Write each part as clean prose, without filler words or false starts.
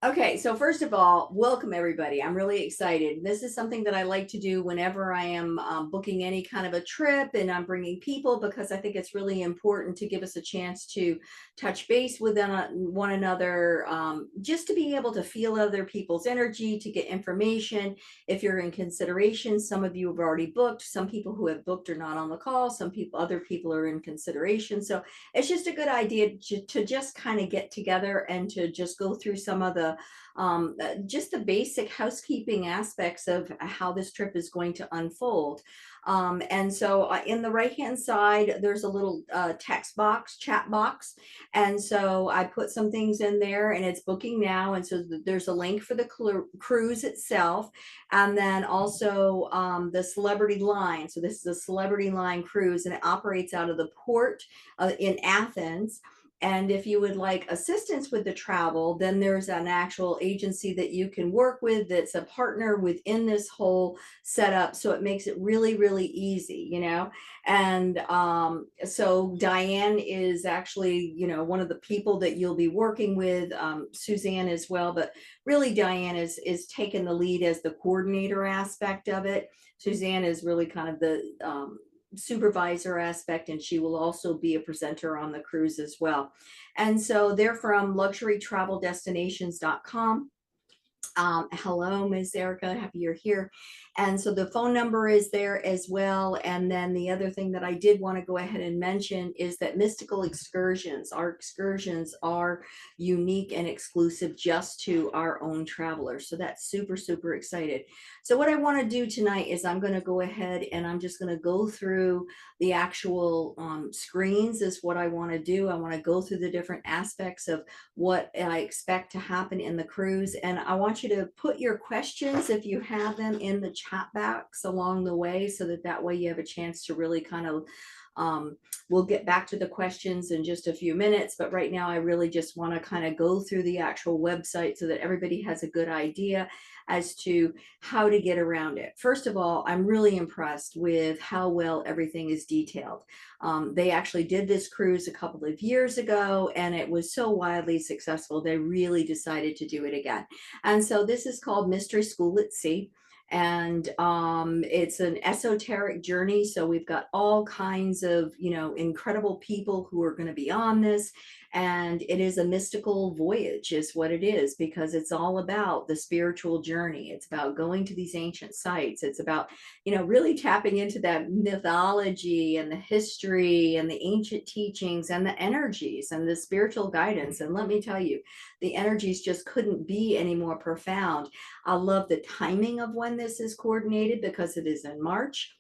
Okay, so first of all, welcome everybody. I'm really excited. This is something that I like to do whenever I am booking any kind of a trip and I'm bringing people because I think it's really important to give us a chance to touch base with one another, just to be able to feel other people's energy, to get information. If you're in consideration, some of you have already booked. Some people who have booked are not on the call. Other people are in consideration. So it's just a good idea to just kind of get together and to just go through some of just the basic housekeeping aspects of how this trip is going to unfold. And so in the right hand side, there's a little text box, chat box. And so I put some things in there and it's booking now. And so there's a link for the cruise itself. And then also the celebrity line. So this is a celebrity line cruise and it operates out of the port in Athens. And if you would like assistance with the travel, then there's an actual agency that you can work with that's a partner within this whole setup. So it makes it really, really easy, you know. And so Diane is actually, one of the people that you'll be working with, Suzanne as well. But really, Diane is taking the lead as the coordinator aspect of it. Suzanne is really kind of the supervisor aspect, and she will also be a presenter on the cruise as well. And so they're from luxurytraveldestinations.com. Hello, Ms. Erica, happy you're here. And so the phone number is there as well. And then the other thing that I did want to go ahead and mention is that mystical excursions, our excursions are unique and exclusive just to our own travelers. So that's super, super excited. So what I want to do tonight is I'm going to go ahead and I'm just going to go through the actual screens is what I want to do. I want to go through the different aspects of what I expect to happen in the cruise. And I want you to put your questions, if you have them, in the chat box along the way, so that way you have a chance to really kind of, we'll get back to the questions in just a few minutes. But right now, I really just want to kind of go through the actual website so that everybody has a good idea as to how to get around it. First of all, I'm really impressed with how well everything is detailed. They actually did this cruise a couple of years ago and it was so wildly successful. They really decided to do it again. And so this is called Mystery School at Sea. And it's an esoteric journey. So we've got all kinds of, incredible people who are going to be on this. And it is a mystical voyage, is what it is, because it's all about the spiritual journey. It's about going to these ancient sites. It's about, really tapping into that mythology and the history and the ancient teachings and the energies and the spiritual guidance. And let me tell you, the energies just couldn't be any more profound. I love the timing of when this is coordinated because it is in March.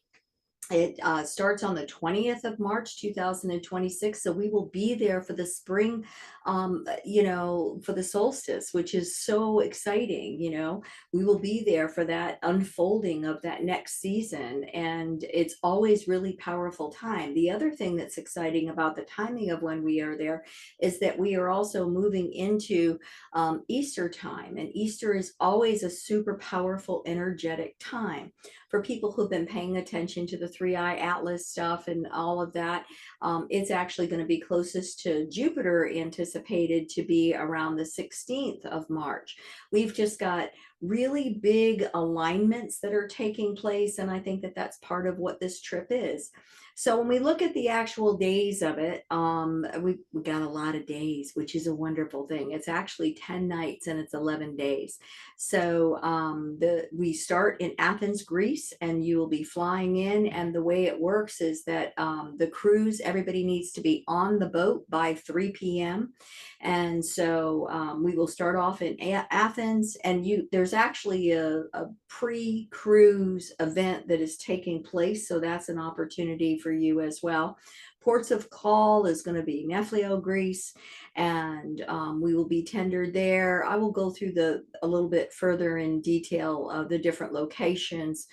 It starts on the 20th of March, 2026. So we will be there for the spring, for the solstice, which is so exciting. We will be there for that unfolding of that next season. And it's always really powerful time. The other thing that's exciting about the timing of when we are there is that we are also moving into Easter time. And Easter is always a super powerful, energetic time. For people who've been paying attention to the three-eye atlas stuff and all of that, it's actually going to be closest to Jupiter, anticipated to be around the 16th of March. We've just got really big alignments that are taking place, and I think that that's part of what this trip is. So when we look at the actual days of it, we got a lot of days, which is a wonderful thing. It's actually 10 nights and it's 11 days. So we start in Athens, Greece, and you will be flying in. And the way it works is that the cruise, everybody needs to be on the boat by 3 p.m. And so we will start off in Athens, and there's actually a pre-cruise event that is taking place. So that's an opportunity for you as well. Ports of call is going to be Neflio, Greece, and we will be tendered there. I will go through a little bit further in detail of the different locations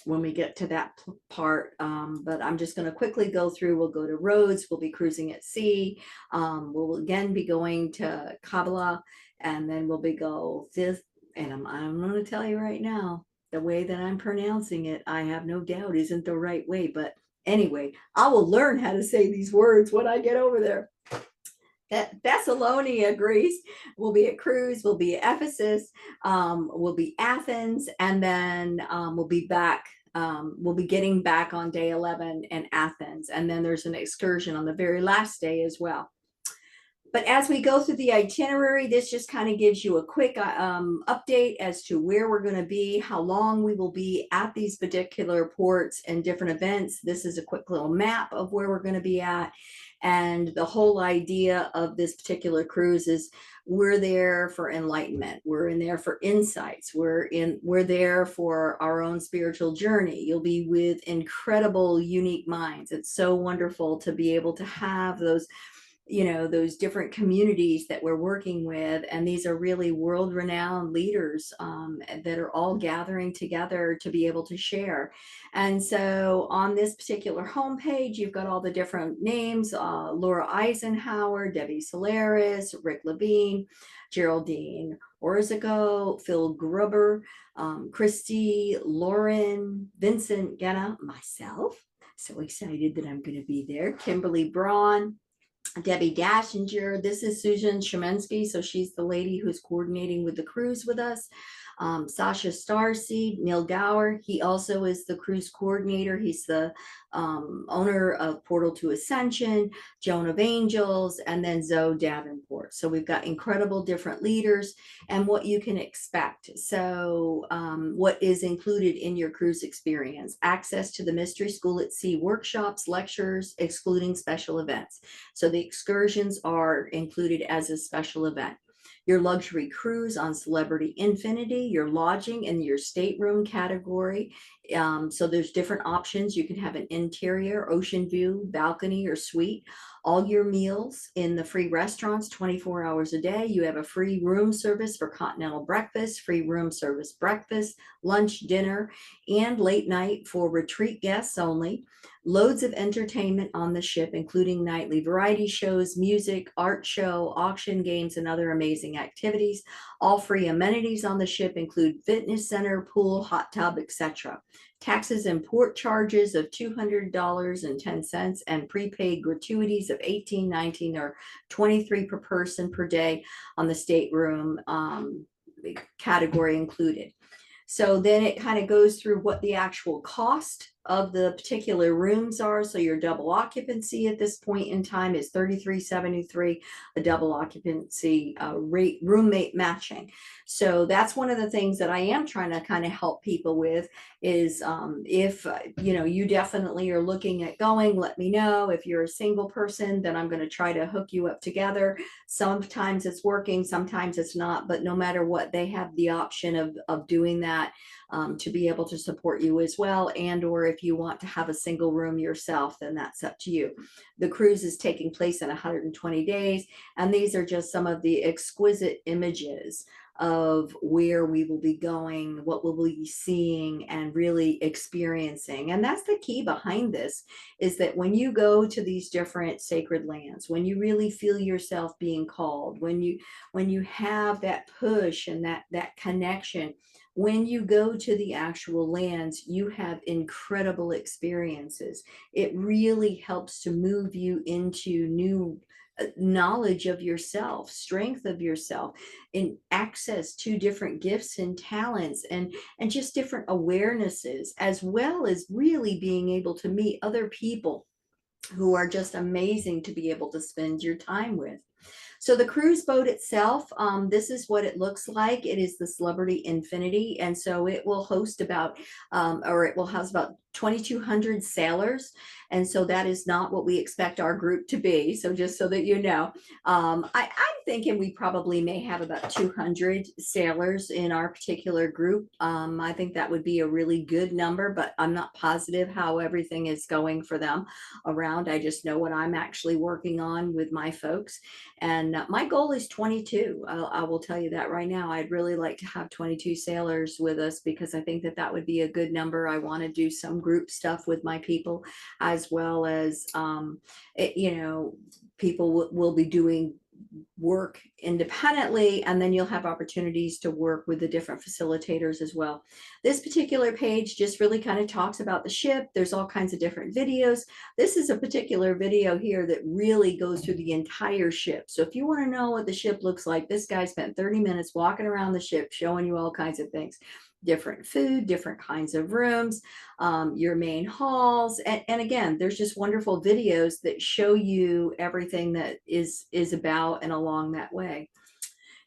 when we get to that part. But I'm just going to quickly go through. We'll go to Rhodes. We'll be cruising at sea. We'll again be going to Kabbalah, and then we'll go this. And I'm going to tell you right now, the way that I'm pronouncing it, I have no doubt isn't the right way. But anyway, I will learn how to say these words when I get over there. Thessalonia, Greece. We'll be at Cruz. We'll be at Ephesus. We'll be Athens, and then we'll be back. We'll be getting back on day 11 in Athens, and then there's an excursion on the very last day as well. But as we go through the itinerary, this just kind of gives you a quick update as to where we're going to be, how long we will be at these particular ports and different events. This is a quick little map of where we're going to be at. And the whole idea of this particular cruise is we're there for enlightenment. We're in there for insights. We're there for our own spiritual journey. You'll be with incredible, unique minds. It's so wonderful to be able to have those, those different communities that we're working with, and these are really world-renowned leaders that are all gathering together to be able to share. And so on this particular homepage, you've got all the different names: Laura Eisenhower, Debbie Solaris, Rick Levine, Geraldine Orzico, Phil Gruber, Christy, Lauren, Vincent Genna, myself, so excited that I'm going to be there, Kimberly Braun, Debbie Dashinger. This is Susan Shemensky. So she's the lady who's coordinating with the cruise with us. Sasha Starseed, Neil Gower. He also is the cruise coordinator. He's the owner of Portal to Ascension, Joan of Angels, and then Zoe Davenport. So we've got incredible different leaders and what you can expect. So what is included in your cruise experience: access to the Mystery School at Sea workshops, lectures, excluding special events. So the excursions are included as a special event. Your luxury cruise on Celebrity Infinity, your lodging in your stateroom category. So there's different options. You can have an interior, ocean view, balcony, or suite. All your meals in the free restaurants 24 hours a day. You have a free room service for continental breakfast, free room service breakfast, lunch, dinner, and late night for retreat guests only. Loads of entertainment on the ship, including nightly variety shows, music, art show, auction games, and other amazing activities. All free amenities on the ship include fitness center, pool, hot tub, etc. Taxes and port charges of $200.10 and prepaid gratuities of $18, $19, or $23 per person per day on the stateroom category included. So then it kind of goes through what the actual cost of the particular rooms are. So your double occupancy at this point in time is $33.73, a double occupancy rate, roommate matching. So that's one of the things that I am trying to kind of help people with is if you definitely are looking at going, let me know. If you're a single person, then I'm going to try to hook you up together. Sometimes it's working, sometimes it's not, but no matter what, they have the option of doing that to be able to support you as well. And or if you want to have a single room yourself, then that's up to you. The cruise is taking place in 120 days, and these are just some of the exquisite images of where we will be going, what we'll be seeing and really experiencing. And that's the key behind this, is that when you go to these different sacred lands, when you really feel yourself being called, when you have that push and that connection, when you go to the actual lands, you have incredible experiences. It really helps to move you into new knowledge of yourself, strength of yourself, and access to different gifts and talents and just different awarenesses, as well as really being able to meet other people who are just amazing to be able to spend your time with. So the cruise boat itself, this is what it looks like. It is the Celebrity Infinity, and so it will host about, or it will house about 2,200 sailors, and so that is not what we expect our group to be. So just so that you know, I'm thinking we probably may have about 200 sailors in our particular group. I think that would be a really good number, but I'm not positive how everything is going for them around. I just know what I'm actually working on with my folks. And my goal is 22. I will tell you that right now. I'd really like to have 22 sailors with us because I think that would be a good number. I want to do some group stuff with my people, as well as, people will be doing work independently, and then you'll have opportunities to work with the different facilitators as well. This particular page just really kind of talks about the ship. There's all kinds of different videos. This is a particular video here that really goes through the entire ship. So if you want to know what the ship looks like, this guy spent 30 minutes walking around the ship showing you all kinds of things, different food, different kinds of rooms, your main halls. And again, there's just wonderful videos that show you everything that is about and along that way.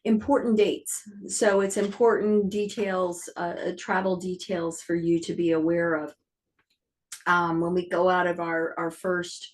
Important dates. So it's important details, travel details for you to be aware of. When we go out of our first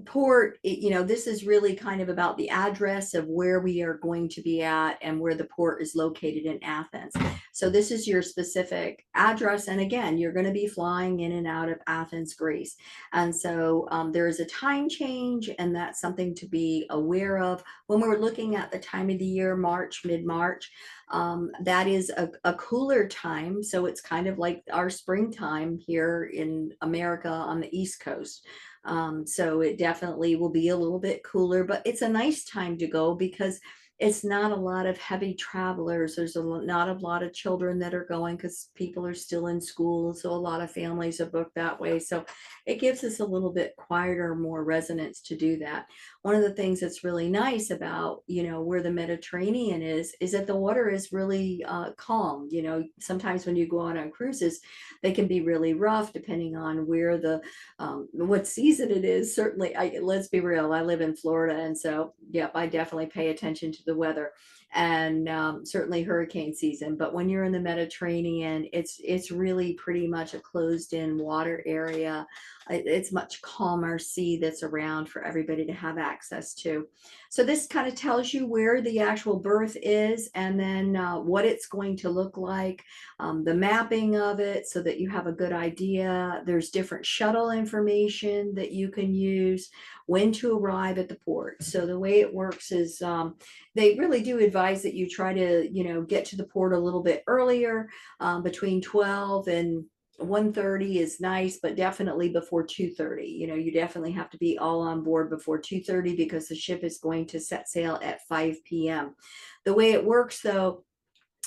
port, this is really kind of about the address of where we are going to be at and where the port is located in Athens. So this is your specific address. And again, you're going to be flying in and out of Athens, Greece. And so there is a time change, and that's something to be aware of when we're looking at the time of the year, March, mid-March. That is a cooler time. So it's kind of like our springtime here in America on the East Coast. So it definitely will be a little bit cooler, but it's a nice time to go because it's not a lot of heavy travelers. There's not a lot of children that are going because people are still in school. So a lot of families are booked that way. So it gives us a little bit quieter, more resonance to do that. One of the things that's really nice about, where the Mediterranean is that the water is really calm. Sometimes when you go out on cruises, they can be really rough depending on where what season it is. Certainly, let's be real, I live in Florida, and so yep, I definitely pay attention to the weather, and certainly hurricane season. But when you're in the Mediterranean, it's really pretty much a closed in water area. It's much calmer sea that's around for everybody to have access to. So this kind of tells you where the actual berth is, and then what it's going to look like, the mapping of it so that you have a good idea. There's different shuttle information that you can use, when to arrive at the port. So the way it works is they really do advise that you try to, get to the port a little bit earlier, between 12 and 1:30 is nice, but definitely before 2:30. You definitely have to be all on board before 2:30 because the ship is going to set sail at 5 p.m. The way it works, though,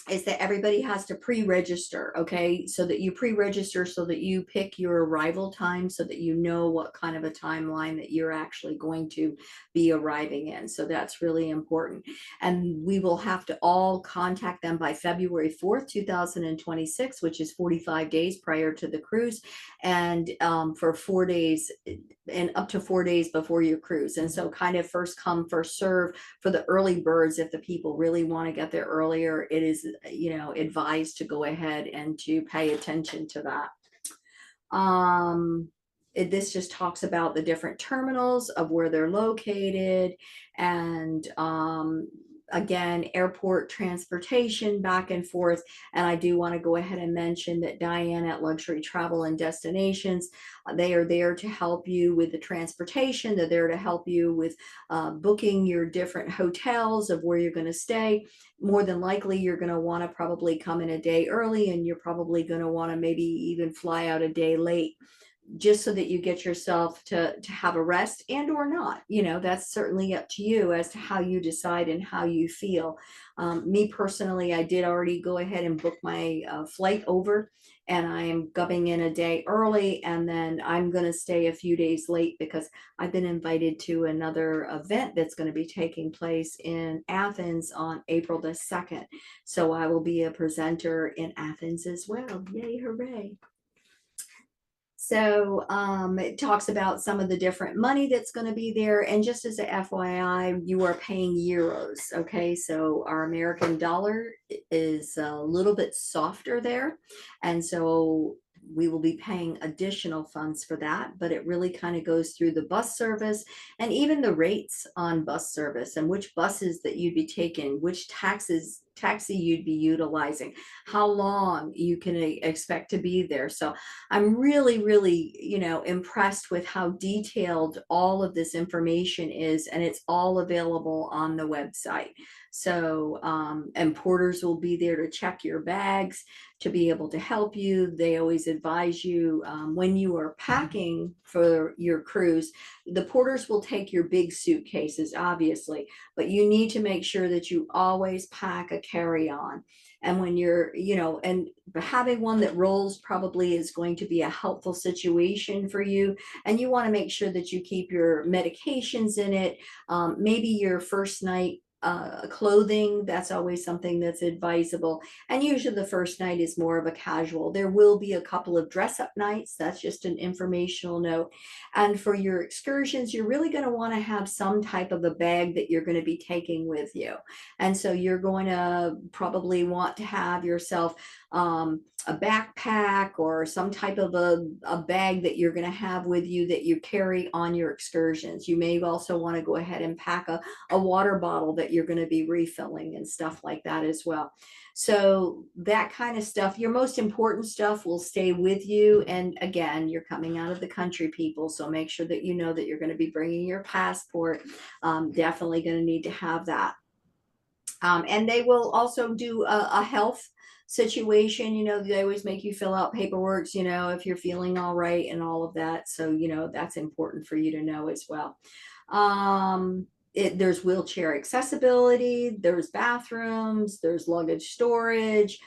is that everybody has to pre-register, okay? So that you pre-register so that you pick your arrival time so that you know what kind of a timeline that you're actually going to be arriving in. So that's really important. And we will have to all contact them by February 4th, 2026, which is 45 days prior to the cruise, and for 4 days and up to 4 days before your cruise. And so kind of first come, first serve for the early birds. If the people really want to get there earlier, it is, advised to go ahead and to pay attention to that. This just talks about the different terminals of where they're located, and again, airport transportation back and forth. And I do want to go ahead and mention that Diane at Luxury Travel and Destinations, they are there to help you with the transportation. They're there to help you with booking your different hotels of where you're going to stay. More than likely, you're going to want to probably come in a day early, and you're probably going to want to maybe even fly out a day late, just so that you get yourself to have a rest, and or not. That's certainly up to you as to how you decide and how you feel. Me personally, I did already go ahead and book my flight over, and I am coming in a day early, and then I'm going to stay a few days late because I've been invited to another event that's going to be taking place in Athens on April the 2nd. So I will be a presenter in Athens as well. Yay, hooray. So it talks about some of the different money that's going to be there. And just as a FYI, you are paying euros. Okay, so our American dollar is a little bit softer there. And so we will be paying additional funds for that, but it really kind of goes through the bus service and even the rates on bus service and which buses that you'd be taking, which taxis taxi you'd be utilizing, how long you can expect to be there. So I'm really, really, impressed with how detailed all of this information is, and it's all available on the website. So, and porters will be there to check your bags, to be able to help you. They always advise you when you are packing for your cruise, the porters will take your big suitcases, obviously, but you need to make sure that you always pack a carry-on. And when you're, and having one that rolls probably is going to be a helpful situation for you. And you want to make sure that you keep your medications in it. Maybe your first night clothing, that's always something that's advisable. And usually the first night is more of a casual. There will be a couple of dress up nights. That's just an informational note. And for your excursions, you're really going to want to have some type of a bag that you're going to be taking with you. And so you're going to probably want to have yourself a backpack or some type of a bag that you're going to have with you that you carry on your excursions. You may also want to go ahead and pack a water bottle that you're going to be refilling and stuff like that as well. So that kind of stuff, your most important stuff will stay with you. And again, you're coming out of the country, people. So make sure that you know that you're going to be bringing your passport. Definitely going to need to have that. And they will also do a health situation. They always make you fill out paperwork, if you're feeling all right and all of that. So, that's important for you to know as well. There's wheelchair accessibility, there's bathrooms, there's luggage storage,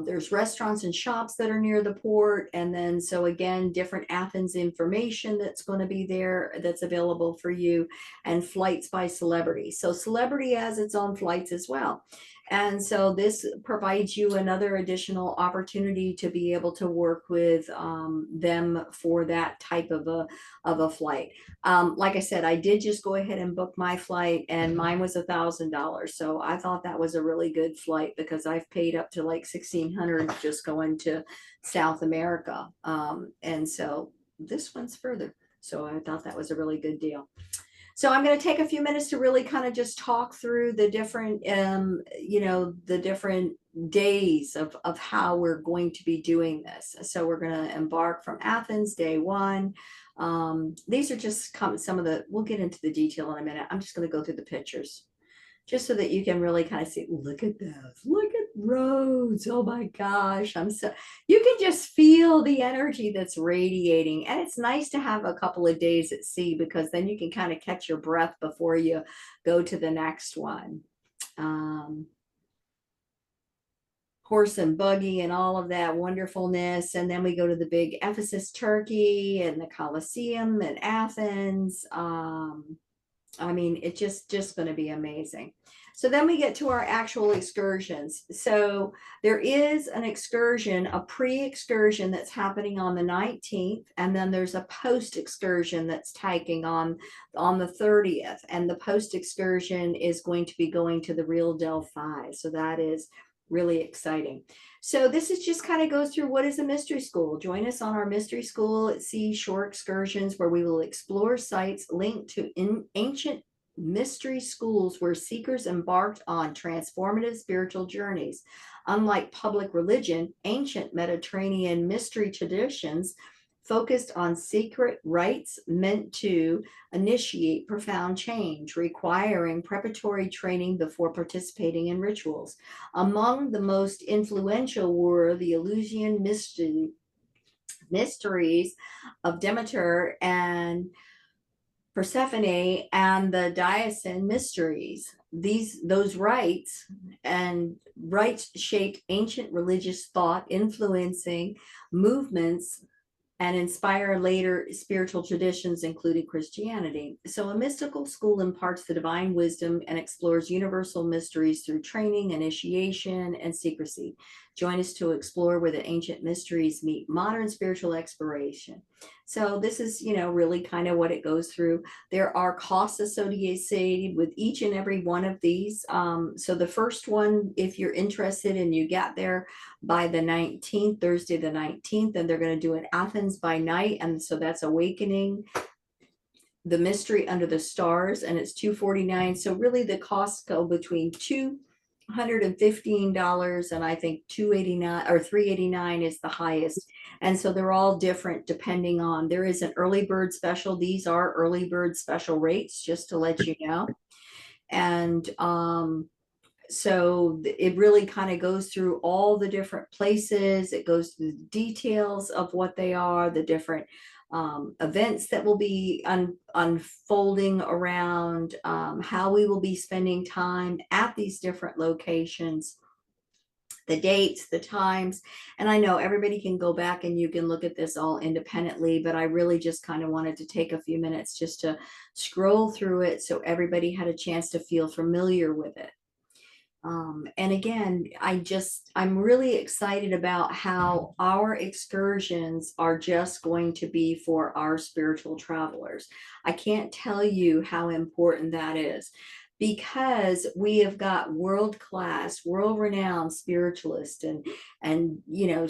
there's restaurants and shops that are near the port. And then, so again, different Athens information that's going to be there that's available for you, and flights by celebrity. So celebrity has its own flights as well. And so this provides you another additional opportunity to be able to work with them for that type of a flight. Like I said, I did just go ahead and book my flight, and mine was $1,000. So I thought that was a really good flight, because I've paid up to like $1,600 just going to South America. And so this one's further. So I thought that was a really good deal. So I'm going to take a few minutes to really kind of just talk through the different, the different days of how we're going to be doing this. So we're going to embark from Athens, day one. These are just some of the, we'll get into the detail in a minute. I'm just going to go through the pictures, just so that you can really kind of see, look at those, look at Rhodes. Oh my gosh. You can just feel the energy that's radiating. And it's nice to have a couple of days at sea, because then you can kind of catch your breath before you go to the next one. Horse and buggy and all of that wonderfulness. And then we go to the big Ephesus, Turkey, and the Colosseum in Athens. I mean, it's just going to be amazing. So then we get to our actual excursions. So there is an excursion, a pre-excursion that's happening on the 19th, and then there's a post-excursion that's taking on the 30th. And the post-excursion is going to be going to the Real Delphi. So that is really exciting. So this is just kind of goes through what is a mystery school. Join us on our mystery school at sea shore excursions, where we will explore sites linked to ancient mystery schools where seekers embarked on transformative spiritual journeys. Unlike public religion, ancient Mediterranean mystery traditions focused on secret rites meant to initiate profound change, requiring preparatory training before participating in rituals. Among the most influential were the Eleusinian mysteries of Demeter and Persephone, and the Dionysian mysteries. Those rites shaped ancient religious thought, influencing movements and inspire later spiritual traditions, including Christianity. So a mystical school imparts the divine wisdom and explores universal mysteries through training, initiation, and secrecy. Join us to explore where the ancient mysteries meet modern spiritual exploration. So this is, really kind of what it goes through. There are costs associated with each and every one of these. So the first one, if you're interested and you get there by the 19th, Thursday the 19th, and they're going to do an Athens by night. And so that's Awakening the Mystery Under the Stars, and it's $249. So really the costs go between $2 $115, and I think 289 or 389 is the highest. And so they're all different depending on, there is an early bird special. These are early bird special rates, just to let you know. And so it really kind of goes through all the different places. It goes through the details of what they are, the different events that will be unfolding around, how we will be spending time at these different locations, the dates, the times. And I know everybody can go back and you can look at this all independently, but I really just kind of wanted to take a few minutes just to scroll through it so everybody had a chance to feel familiar with it. And again, I'm really excited about how our excursions are just going to be for our spiritual travelers. I can't tell you how important that is, because we have got world-class, world-renowned spiritualists and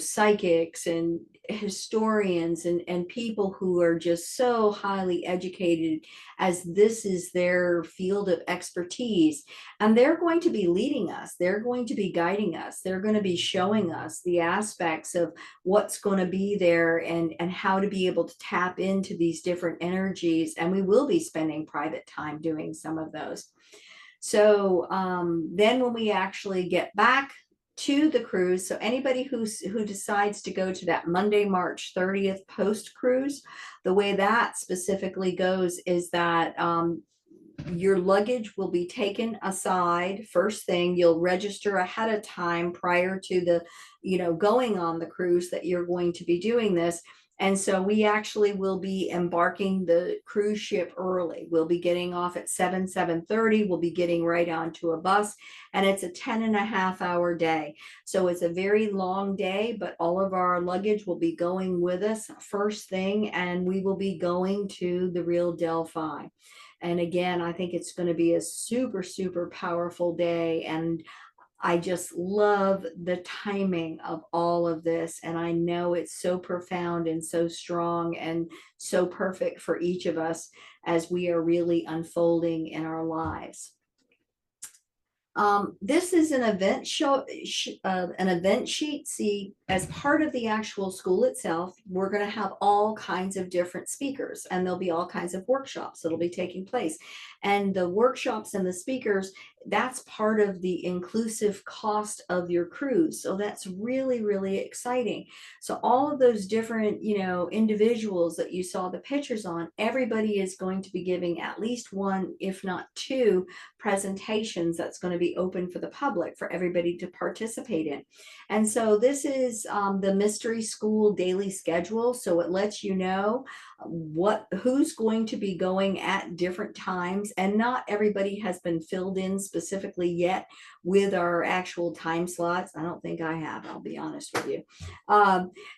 psychics and historians and people who are just so highly educated, as this is their field of expertise. And they're going to be leading us. They're going to be guiding us. They're going to be showing us the aspects of what's going to be there, and how to be able to tap into these different energies. And we will be spending private time doing some of those. So then when we actually get back to the cruise, so anybody who decides to go to that Monday, March 30th post cruise, the way that specifically goes is that your luggage will be taken aside first thing. You'll register ahead of time prior to the going on the cruise that you're going to be doing this. And so we actually will be embarking the cruise ship early. We'll be getting off at 7:30. We'll be getting right onto a bus, and it's a 10.5-hour day. So it's a very long day, but all of our luggage will be going with us first thing, and we will be going to the real Delphi. And again, I think it's going to be a super, super powerful day. And I just love the timing of all of this. And I know it's so profound and so strong and so perfect for each of us as we are really unfolding in our lives. This is an event an event sheet. See, as part of the actual school itself, we're going to have all kinds of different speakers, and there'll be all kinds of workshops that'll be taking place. And the workshops and the speakers, that's part of the inclusive cost of your cruise. So that's really, really exciting. So all of those different, individuals that you saw the pictures on, everybody is going to be giving at least one, if not two, presentations that's going to be open for the public for everybody to participate in. And so this is the Mystery School daily schedule. So it lets you know who's going to be going at different times, and not everybody has been filled in specifically yet with our actual time slots. I don't think I have, I'll be honest with you.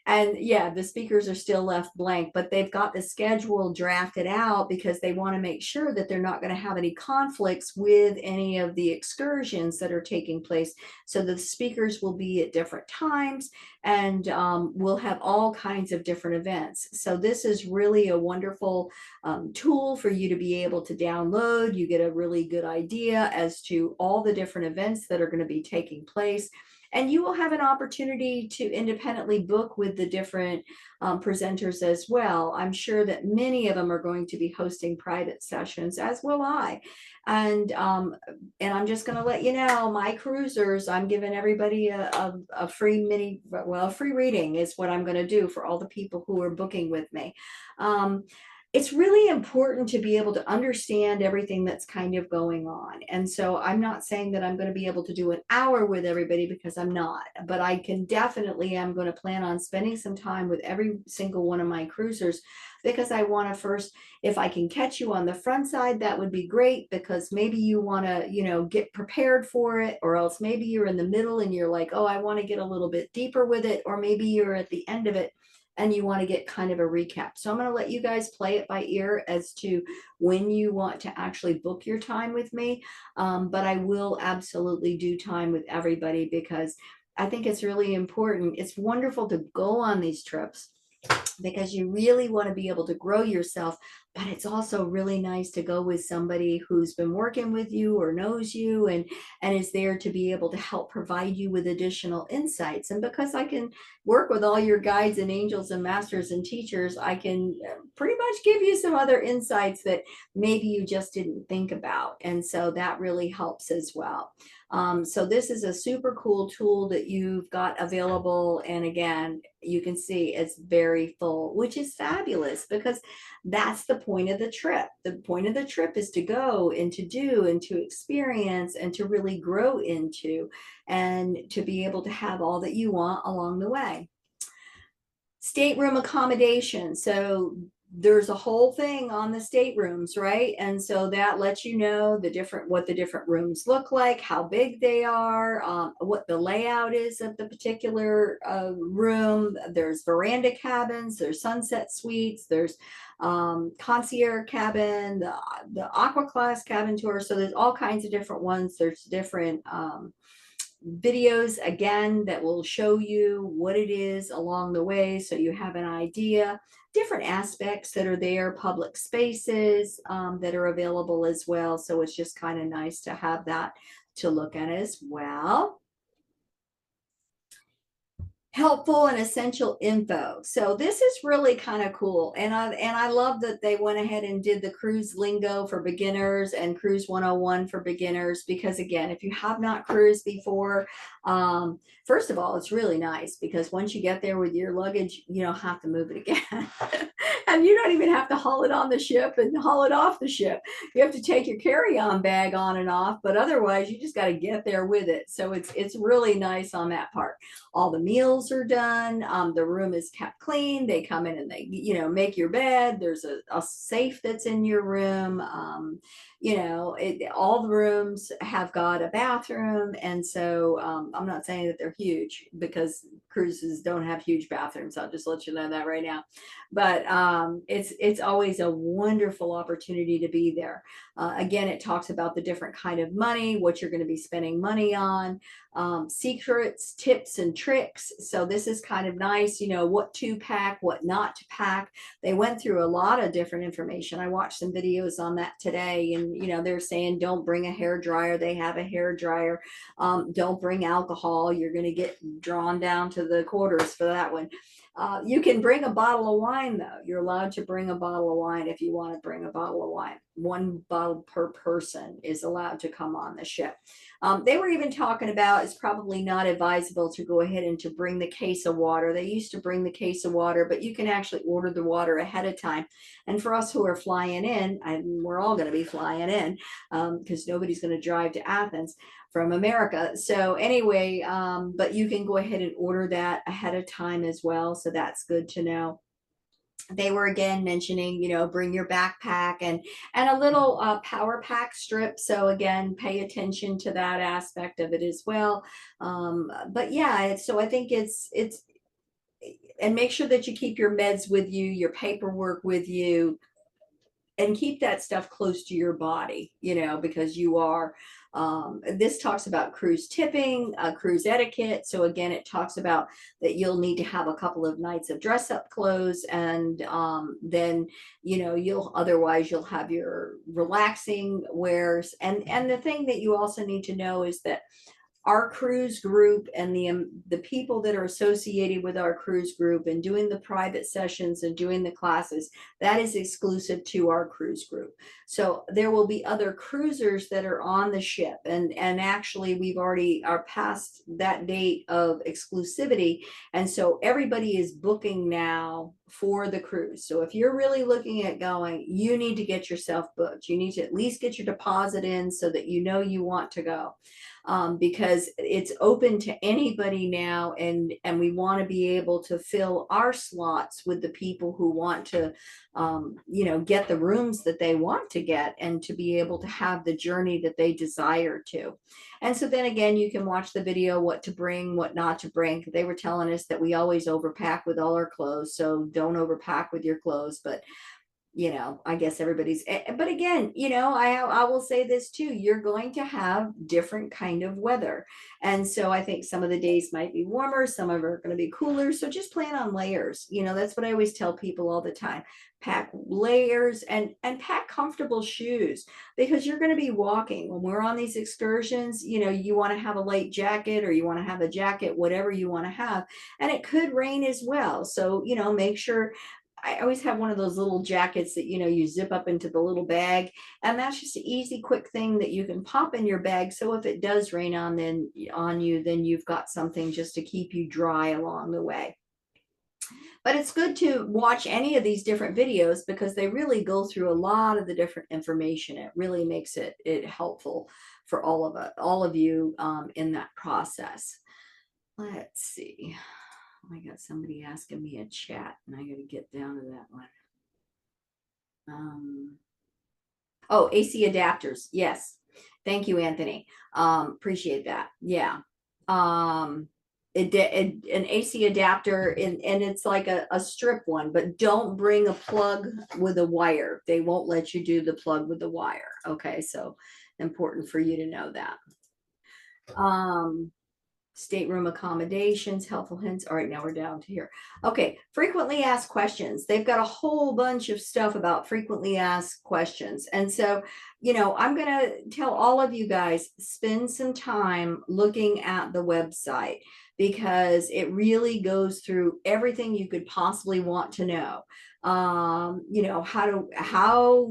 And yeah, the speakers are still left blank, but they've got the schedule drafted out because they want to make sure that they're not going to have any conflicts with any of the excursions that are taking place. So the speakers will be at different times, and we'll have all kinds of different events. So this is really a wonderful tool for you to be able to download. You get a really good idea as to all the different events that are going to be taking place. And you will have an opportunity to independently book with the different presenters as well. I'm sure that many of them are going to be hosting private sessions, as will I. And I'm just going to let you know, my cruisers, I'm giving everybody a free free reading is what I'm going to do for all the people who are booking with me. It's really important to be able to understand everything that's kind of going on. And so I'm not saying that I'm going to be able to do an hour with everybody, because I'm not, but I can definitely, I'm going to plan on spending some time with every single one of my cruisers, because I want to first, if I can catch you on the front side, that would be great, because maybe you want to, get prepared for it, or else maybe you're in the middle and you're like, oh, I want to get a little bit deeper with it, or maybe you're at the end of it and you want to get kind of a recap. So I'm going to let you guys play it by ear as to when you want to actually book your time with me. But I will absolutely do time with everybody, because I think it's really important. It's wonderful to go on these trips, because you really want to be able to grow yourself. But it's also really nice to go with somebody who's been working with you or knows you, and is there to be able to help provide you with additional insights. And because I can work with all your guides and angels and masters and teachers, I can pretty much give you some other insights that maybe you just didn't think about. And so that really helps as well. So this is a super cool tool that you've got available. And again, you can see it's very full, which is fabulous, because that's the point of the trip. The point of the trip is to go and to do and to experience and to really grow into, and to be able to have all that you want along the way. Stateroom accommodation. So there's a whole thing on the staterooms, right? And so that lets you know what the different rooms look like, how big they are, what the layout is of the particular room. There's veranda cabins, there's sunset suites, there's concierge cabin, the aqua class cabin tour. So there's all kinds of different ones. There's different videos again that will show you what it is along the way, so you have an idea. Different aspects that are there, public spaces that are available as well. So it's just kind of nice to have that to look at as well. Helpful and essential info. So this is really kind of cool. And I love that they went ahead and did the cruise lingo for beginners and cruise 101 for beginners, because again, if you have not cruised before, first of all, it's really nice because once you get there with your luggage, you don't have to move it again. And you don't even have to haul it on the ship and haul it off the ship. You have to take your carry-on bag on and off, but otherwise you just got to get there with it. So it's really nice on that part. All the meals are done. The room is kept clean. They come in and they, make your bed. There's a safe that's in your room. All the rooms have got a bathroom. And so I'm not saying that they're huge, because cruises don't have huge bathrooms. I'll just let you know that right now. But it's always a wonderful opportunity to be there. Again, it talks about the different kind of money, what you're going to be spending money on, secrets, tips, and tricks. So this is kind of nice, what to pack, what not to pack. They went through a lot of different information. I watched some videos on that today, and they're saying don't bring a hair dryer. They have a hair dryer. Don't bring alcohol. You're going to get drawn down to the quarters for that one. You can bring a bottle of wine, though. You're allowed to bring a bottle of wine if you want to bring a bottle of wine. One bottle per person is allowed to come on the ship. They were even talking about it's probably not advisable to go ahead and to bring the case of water. They used to bring the case of water, but you can actually order the water ahead of time. And for us who are flying in, and we're all going to be flying in because nobody's going to drive to Athens from America. So anyway, but you can go ahead and order that ahead of time as well. So that's good to know. They were again mentioning, bring your backpack and a little power pack strip. So again, pay attention to that aspect of it as well. But yeah, so I think it's and make sure that you keep your meds with you, your paperwork with you, and keep that stuff close to your body, because you are, this talks about cruise tipping, cruise etiquette. So again, it talks about that you'll need to have a couple of nights of dress up clothes, and then, otherwise you'll have your relaxing wears. And the thing that you also need to know is that our cruise group and the people that are associated with our cruise group and doing the private sessions and doing the classes, that is exclusive to our cruise group. So there will be other cruisers that are on the ship, and actually we've already are past that date of exclusivity, and so everybody is booking now for the cruise. So if you're really looking at going, you need to get yourself booked. You need to at least get your deposit in so that you want to go. Because it's open to anybody now, and we want to be able to fill our slots with the people who want to get the rooms that they want to get, and to be able to have the journey that they desire to. And so then again, you can watch the video, what to bring, what not to bring. They were telling us that we always overpack with all our clothes, so don't overpack with your clothes. But I guess everybody's, but again, I will say this too, you're going to have different kind of weather. And so I think some of the days might be warmer, some of them are going to be cooler. So just plan on layers. That's what I always tell people all the time. Pack layers and pack comfortable shoes, because you're going to be walking. When we're on these excursions, you want to have a light jacket, or you want to have a jacket, whatever you want to have. And it could rain as well. So, make sure. I always have one of those little jackets that, you zip up into the little bag, and that's just an easy, quick thing that you can pop in your bag. So if it does rain on you, then you've got something just to keep you dry along the way. But it's good to watch any of these different videos, because they really go through a lot of the different information. It really makes it helpful for all of you in that process. Let's see. I got somebody asking me a chat, and I got to get down to that one. Oh, AC adapters. Yes. Thank you, Anthony. Appreciate that. Yeah. An AC adapter, and it's like a strip one, but don't bring a plug with a wire. They won't let you do the plug with the wire. Okay. So important for you to know that. Stateroom accommodations, helpful hints. All right, now we're down to here. Okay, frequently asked questions. They've got a whole bunch of stuff about frequently asked questions. And so, I'm going to tell all of you guys, spend some time looking at the website, because it really goes through everything you could possibly want to know. How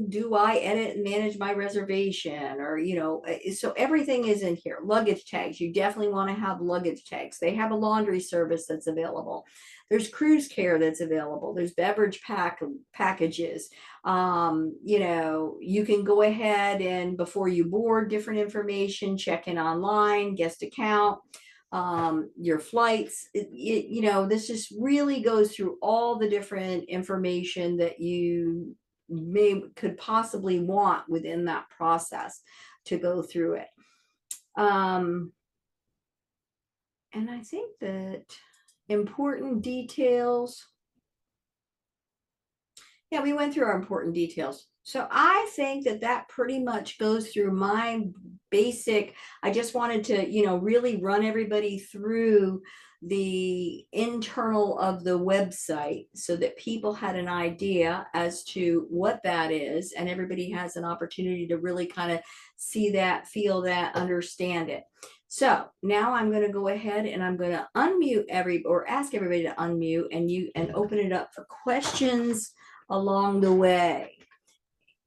do I edit and manage my reservation, or so everything is in here. Luggage tags, you definitely want to have luggage tags. They have a laundry service that's available. There's cruise care that's available. There's beverage packages. You can go ahead and, before you board, different information, check in online, guest account, your flights. This just really goes through all the different information that you could possibly want within that process to go through it. And I think that important details. Yeah, we went through our important details. So I think that pretty much goes through my basic. I just wanted to, really run everybody through the internal of the website, so that people had an idea as to what that is, and everybody has an opportunity to really kind of see that, feel that, understand it. So now I'm going to go ahead and I'm going to unmute or ask everybody to unmute and open it up for questions along the way.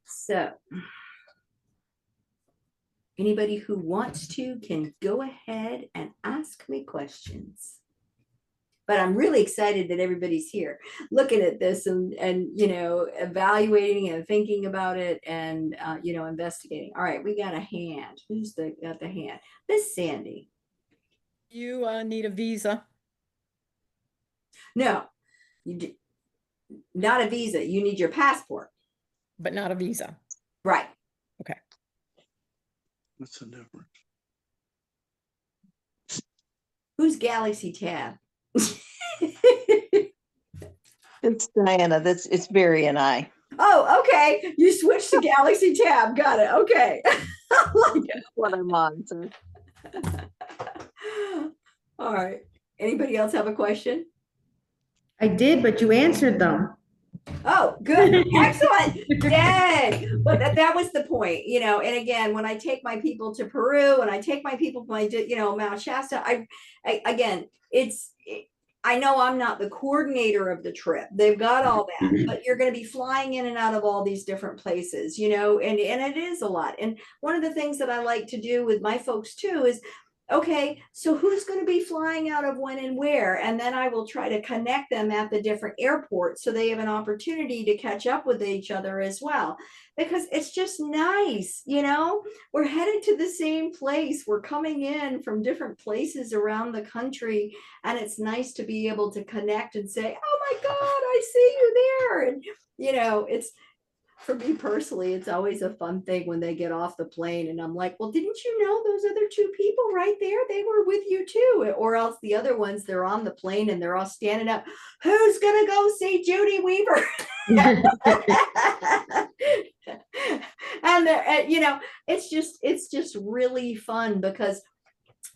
So anybody who wants to can go ahead and ask me questions. But I'm really excited that everybody's here looking at this and evaluating and thinking about it and, investigating. All right, we got a hand. Who's got the hand? Miss Sandy. You need a visa. No, not a visa. You need your passport. But not a visa. Right. Okay. What's the difference? Who's Galaxy Tab? It's Diana. It's Barry and I. Oh, okay. You switched to Galaxy Tab. Got it. Okay. That's what I'm on. So. All right. Anybody else have a question? I did, but you answered them. Oh, good. Excellent. Yay. But that was the point, and again, when I take my people to Peru and I take my people to Mount Shasta, I know I'm not the coordinator of the trip. They've got all that, but you're going to be flying in and out of all these different places, and it is a lot. And one of the things that I like to do with my folks too is, okay, so who's going to be flying out of when and where? And then I will try to connect them at the different airports, so they have an opportunity to catch up with each other as well. Because it's just nice, we're headed to the same place. We're coming in from different places around the country, and it's nice to be able to connect and say, oh my God, I see you there. And, it's, for me personally, it's always a fun thing when they get off the plane and I'm like, well, didn't you know those other two people right there? They were with you too. Or else the other ones, they're on the plane and they're all standing up. Who's going to go see Judi Weaver? And it's just really fun because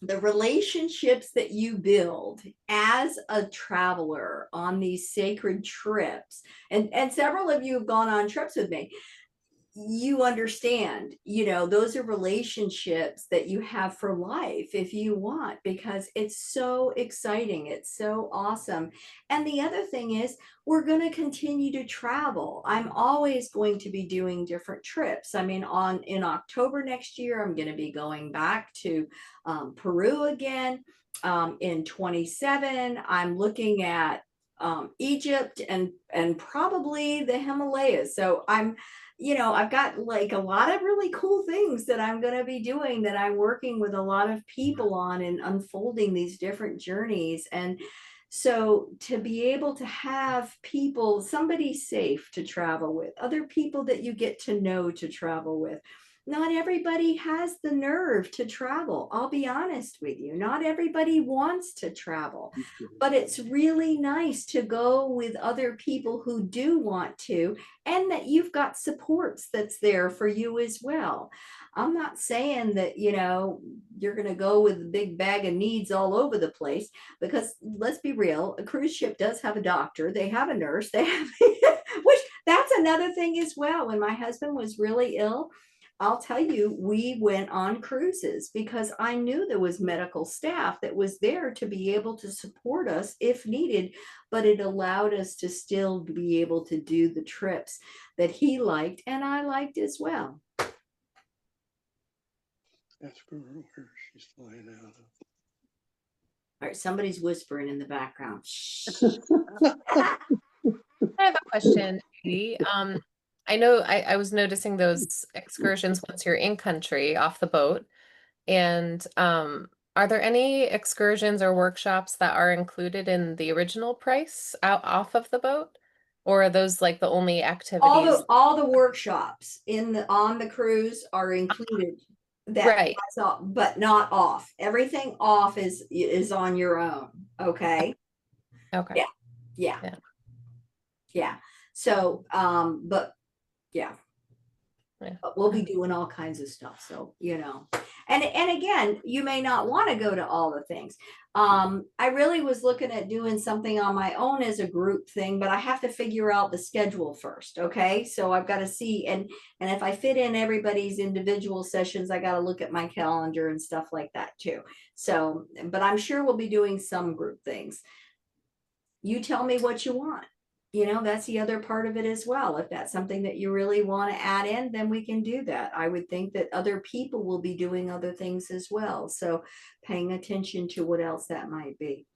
the relationships that you build as a traveler on these sacred trips, and several of you have gone on trips with me, you understand, those are relationships that you have for life if you want, because it's so exciting. It's so awesome. And the other thing is, we're going to continue to travel. I'm always going to be doing different trips. I mean, in October next year, I'm going to be going back to Peru again. In 27, I'm looking at Egypt and probably the Himalayas. So I've got like a lot of really cool things that I'm going to be doing, that I'm working with a lot of people on and unfolding these different journeys. And so to be able to have people, somebody safe to travel with, other people that you get to know to travel with. Not everybody has the nerve to travel. I'll be honest with you. Not everybody wants to travel, but it's really nice to go with other people who do want to, and that you've got supports that's there for you as well. I'm not saying that, you're going to go with a big bag of needs all over the place, because let's be real, a cruise ship does have a doctor, they have a nurse, they have, which that's another thing as well. When my husband was really ill, I'll tell you, we went on cruises because I knew there was medical staff that was there to be able to support us if needed, but it allowed us to still be able to do the trips that he liked and I liked as well. Ask her where she's flying out of. All right, somebody's whispering in the background. Shh. I have a question, Judi. I know I was noticing those excursions once you're in country off the boat. And are there any excursions or workshops that are included in the original price out off of the boat? Or are those like the only activities? All the workshops on the cruise are included. Right. That's all, but not off. Everything off is on your own. Okay. Okay. Yeah. So, but yeah. Yeah. But we'll be doing all kinds of stuff. So, and again, you may not want to go to all the things. I really was looking at doing something on my own as a group thing, but I have to figure out the schedule first. Okay. So I've got to see, and if I fit in everybody's individual sessions, I got to look at my calendar and stuff like that too. So, but I'm sure we'll be doing some group things. You tell me what you want. That's the other part of it as well. If that's something that you really want to add in, then we can do that. I would think that other people will be doing other things as well. So paying attention to what else that might be.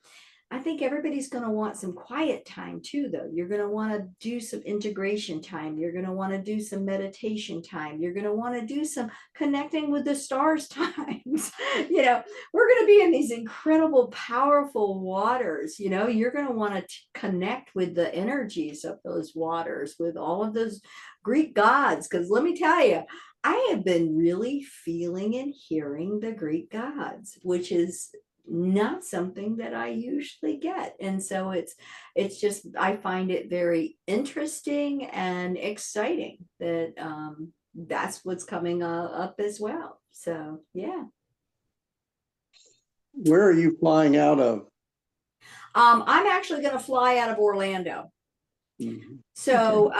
I think everybody's going to want some quiet time too, though. You're going to want to do some integration time. You're going to want to do some meditation time. You're going to want to do some connecting with the stars times. We're going to be in these incredible, powerful waters. You're going to want to connect with the energies of those waters, with all of those Greek gods. Because let me tell you, I have been really feeling and hearing the Greek gods, which is not something that I usually get. And so it's just, I find it very interesting and exciting that that's what's coming up as well. So, yeah. Where are you flying out of? I'm actually going to fly out of Orlando. Mm-hmm. So,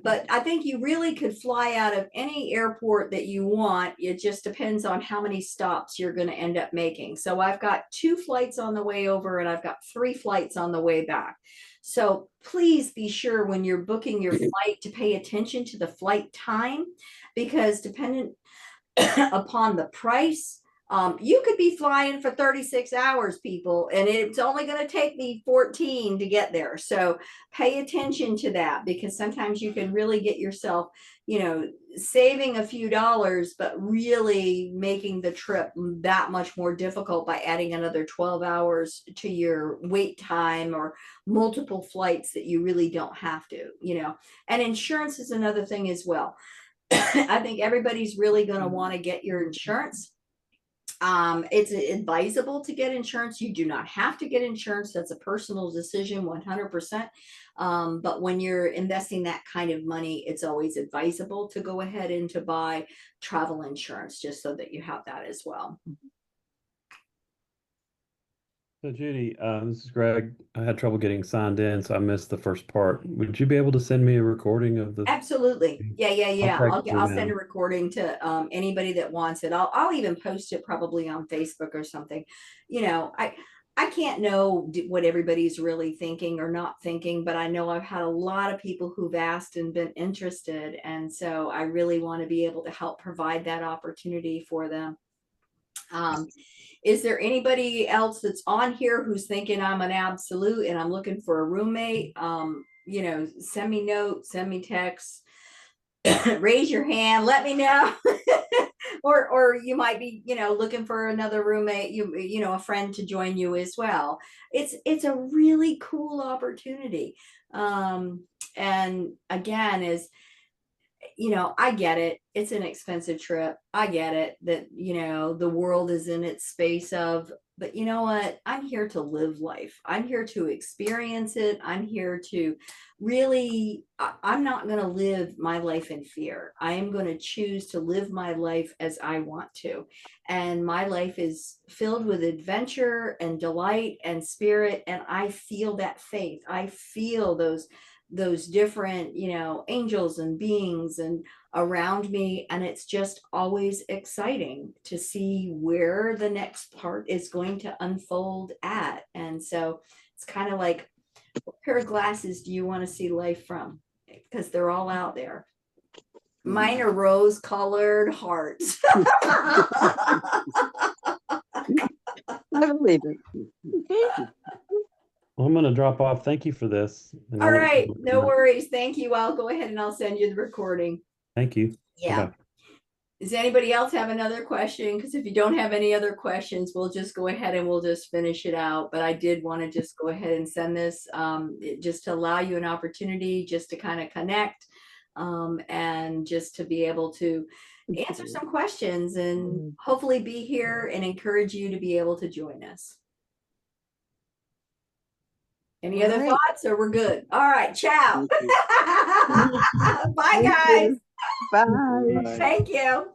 but I think you really could fly out of any airport that you want. It just depends on how many stops you're going to end up making. So I've got 2 flights on the way over and I've got 3 flights on the way back. So please be sure when you're booking your flight to pay attention to the flight time, because dependent upon the price, you could be flying for 36 hours, people, and it's only going to take me 14 to get there. So pay attention to that, because sometimes you can really get yourself, saving a few dollars, but really making the trip that much more difficult by adding another 12 hours to your wait time, or multiple flights that you really don't have to, and insurance is another thing as well. I think everybody's really going to want to get your insurance. It's advisable to get insurance. You do not have to get insurance. That's a personal decision, 100%. But when you're investing that kind of money, it's always advisable to go ahead and to buy travel insurance, just so that you have that as well. So Judy, this is Greg. I had trouble getting signed in, so I missed the first part. Would you be able to send me a recording of the? Absolutely. Yeah. I'll text you I'll send now. a recording to anybody that wants it. I'll even post it probably on Facebook or something. You know, I can't know what everybody's really thinking or not thinking, but I know I've had a lot of people who've asked and been interested, and so I really want to be able to help provide that opportunity for them. Is there anybody else that's on here who's thinking I'm an absolute and I'm looking for a roommate? You know, send me notes, send me texts, raise your hand, let me know. or you might be, you know, looking for another roommate, you know, a friend to join you as well. It's a really cool opportunity. And again, is, you know, I get it. It's an expensive trip. I get it that, you know, the world is in its space of, but you know what? I'm here to live life. I'm here to experience it. I'm here to really, I'm not going to live my life in fear. I am going to choose to live my life as I want to. And my life is filled with adventure and delight and spirit. And I feel that faith. I feel those different, you know, angels and beings and around me, and it's just always exciting to see where the next part is going to unfold at. And so it's kind of like, what pair of glasses do you want to see life from? Because they're all out there. Mine are rose colored hearts. I believe it. Well, I'm going to drop off. Thank you for this. And All I look right, forward to no it. worries. Thank you. I'll go ahead and I'll send you the recording. Thank you. Yeah. Bye-bye. Does anybody else have another question? Because if you don't have any other questions, we'll just go ahead and we'll just finish it out. But I did want to just go ahead and send this just to allow you an opportunity just to kind of connect and just to be able to answer some questions and hopefully be here and encourage you to be able to join us. Any All other right. thoughts, or we're good? All right, ciao. Thank you. Bye, Thank guys. you. Bye. Bye. Thank you.